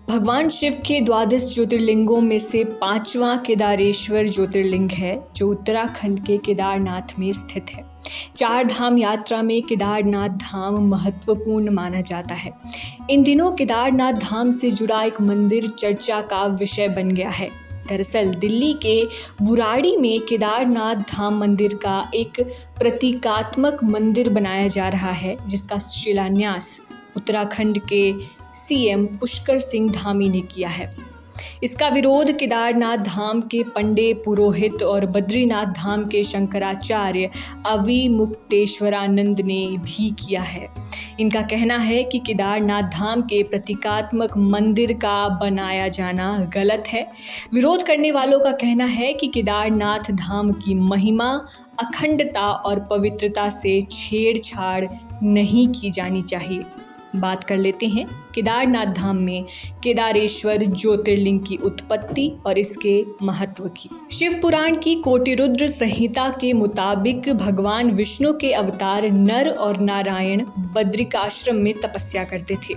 भगवान शिव के द्वादश ज्योतिर्लिंगों में से पांचवां केदारेश्वर ज्योतिर्लिंग है, जो उत्तराखंड के केदारनाथ में स्थित है। चार धाम यात्रा में केदारनाथ धाम महत्वपूर्ण माना जाता है। इन दिनों केदारनाथ धाम से जुड़ा एक मंदिर चर्चा का विषय बन गया है। दरअसल दिल्ली के बुराड़ी में केदारनाथ धाम मंदिर का एक प्रतीकात्मक मंदिर बनाया जा रहा है, जिसका शिलान्यास उत्तराखंड के सीएम पुष्कर सिंह धामी ने किया है। इसका विरोध केदारनाथ धाम के पंडे पुरोहित और बद्रीनाथ धाम के शंकराचार्य अविमुक्तेश्वरानंद ने भी किया है। इनका कहना है कि केदारनाथ धाम के प्रतीकात्मक मंदिर का बनाया जाना गलत है। विरोध करने वालों का कहना है कि केदारनाथ धाम की महिमा, अखंडता और पवित्रता से छेड़छाड़ नहीं की जानी चाहिए। बात कर लेते हैं केदारनाथ धाम में केदारेश्वर ज्योतिर्लिंग की उत्पत्ति और इसके महत्व की। शिव पुराण की कोटिरुद्र संहिता के मुताबिक भगवान विष्णु के अवतार नर और नारायण बद्रिकाश्रम में तपस्या करते थे।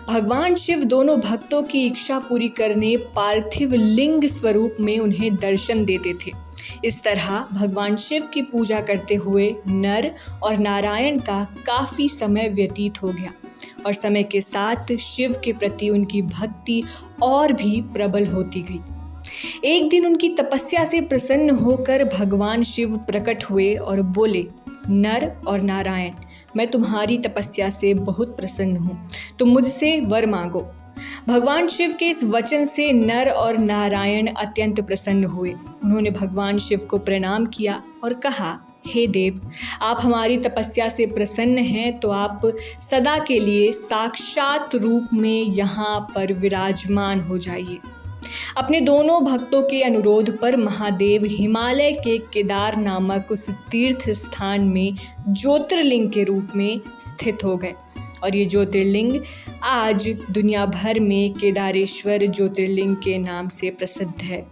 भगवान शिव दोनों भक्तों की इच्छा पूरी करने पार्थिव लिंग स्वरूप में उन्हें दर्शन देते थे। इस तरह भगवान शिव की पूजा करते हुए नर और नारायण का काफी समय व्यतीत हो गया और समय के साथ शिव के प्रति उनकी भक्ति और भी प्रबल होती गई। एक दिन उनकी तपस्या से प्रसन्न होकर भगवान शिव प्रकट हुए और बोले, नर और नारायण, मैं तुम्हारी तपस्या से बहुत प्रसन्न हूँ, तुम मुझसे वर मांगो। भगवान शिव के इस वचन से नर और नारायण अत्यंत प्रसन्न हुए। उन्होंने भगवान शिव को प्रणाम किया और कहा, हे देव, आप हमारी तपस्या से प्रसन्न हैं तो आप सदा के लिए साक्षात रूप में यहाँ पर विराजमान हो जाइए। अपने दोनों भक्तों के अनुरोध पर महादेव हिमालय के केदार नामक उस तीर्थ स्थान में ज्योतिर्लिंग के रूप में स्थित हो गए और ये ज्योतिर्लिंग आज दुनिया भर में केदारेश्वर ज्योतिर्लिंग के नाम से प्रसिद्ध है।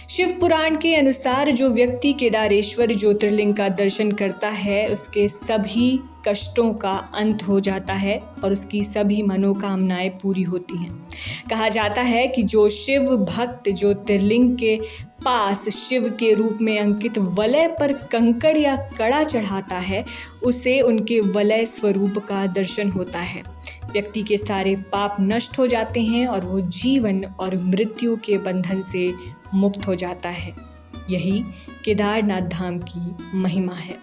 शिव पुराण के अनुसार जो व्यक्ति केदारेश्वर ज्योतिर्लिंग का दर्शन करता है, उसके सभी कष्टों का अंत हो जाता है और उसकी सभी मनोकामनाएं पूरी होती हैं। कहा जाता है कि जो शिव भक्त ज्योतिर्लिंग के पास शिव के रूप में अंकित वलय पर कंकड़ या कड़ा चढ़ाता है, उसे उनके वलय स्वरूप का दर्शन होता है। व्यक्ति के सारे पाप नष्ट हो जाते हैं और वो जीवन और मृत्यु के बंधन से मुक्त हो जाता है। यही केदारनाथ धाम की महिमा है।